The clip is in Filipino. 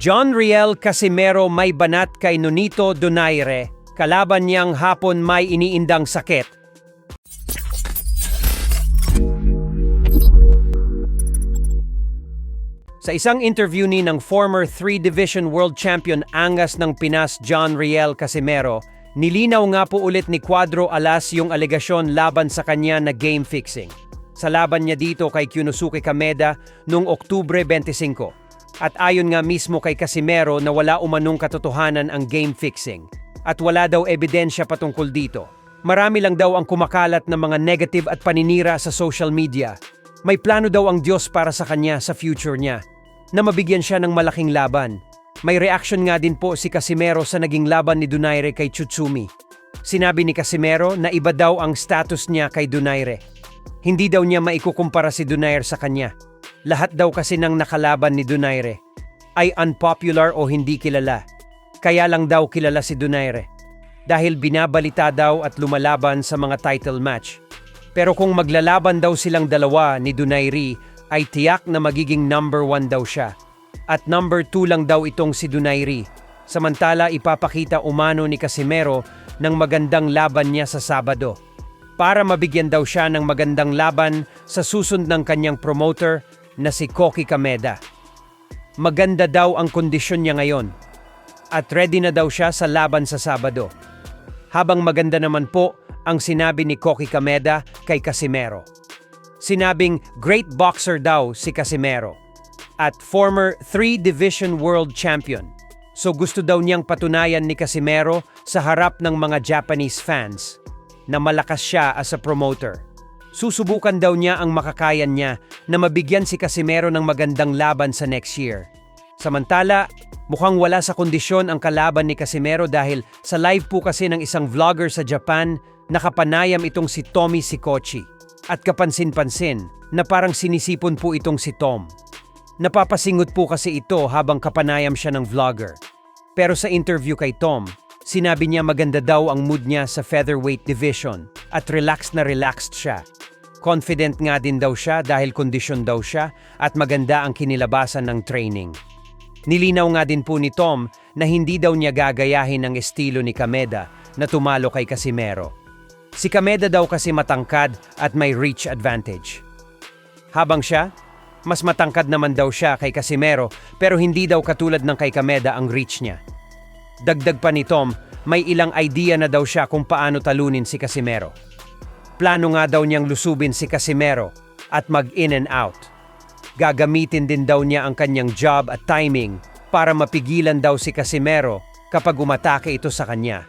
John Riel Casimero may banat kay Nonito Donaire, kalaban niyang hapon may iniindang sakit. Sa isang interview ni ng former 3-division world champion angas ng Pinas John Riel Casimero, nilinaw nga po ulit ni Cuadro Alas yung alegasyon laban sa kanya na game fixing. Sa laban niya dito kay Kyunosuke Kameda noong Oktubre 25. At ayon nga mismo kay Casimero na wala umanong katotohanan ang game fixing. At wala daw ebidensya patungkol dito. Marami lang daw ang kumakalat ng mga negative at paninira sa social media. May plano daw ang Diyos para sa kanya sa future niya, na mabigyan siya ng malaking laban. May reaction nga din po si Casimero sa naging laban ni Donaire kay Tsutsumi. Sinabi ni Casimero na iba daw ang status niya kay Donaire. Hindi daw niya maikukumpara si Donaire sa kanya. Lahat daw kasi ng nakalaban ni Donaire ay unpopular o hindi kilala. Kaya lang daw kilala si Donaire. Dahil binabalita daw at lumalaban sa mga title match. Pero kung maglalaban daw silang dalawa ni Donaire, ay tiyak na magiging number 1 daw siya. At number 2 lang daw itong si Donaire. Samantala ipapakita umano ni Casimero ng magandang laban niya sa Sabado. Para mabigyan daw siya ng magandang laban sa susunod ng kanyang promoter na si Koki Kameda. Maganda daw ang kondisyon niya ngayon at ready na daw siya sa laban sa Sabado. Habang maganda naman po ang sinabi ni Koki Kameda kay Casimero. Sinabing great boxer daw si Casimero at former 3-division world champion. So gusto daw niyang patunayan ni Casimero sa harap ng mga Japanese fans na malakas siya as a promoter. Susubukan daw niya ang makakayan niya na mabigyan si Casimero ng magandang laban sa next year. Samantala, mukhang wala sa kondisyon ang kalaban ni Casimero dahil sa live po kasi ng isang vlogger sa Japan, nakapanayam itong si Tommy Sikochi. At kapansin-pansin na parang sinisipon po itong si Tom. Napapasingot po kasi ito habang kapanayam siya ng vlogger. Pero sa interview kay Tom, sinabi niya maganda daw ang mood niya sa featherweight division at relaxed siya. Confident nga din daw siya dahil kondisyon daw siya at maganda ang kinilabasan ng training. Nilinaw nga din po ni Tom na hindi daw niya gagayahin ang estilo ni Kameda na tumalo kay Casimero. Si Kameda daw kasi matangkad at may reach advantage. Habang siya, mas matangkad naman daw siya kay Casimero pero hindi daw katulad ng kay Kameda ang reach niya. Dagdag pa ni Tom, may ilang idea na daw siya kung paano talunin si Casimero. Plano nga daw niyang lusubin si Casimero at mag-in and out. Gagamitin din daw niya ang kanyang job at timing para mapigilan daw si Casimero kapag umatake ito sa kanya.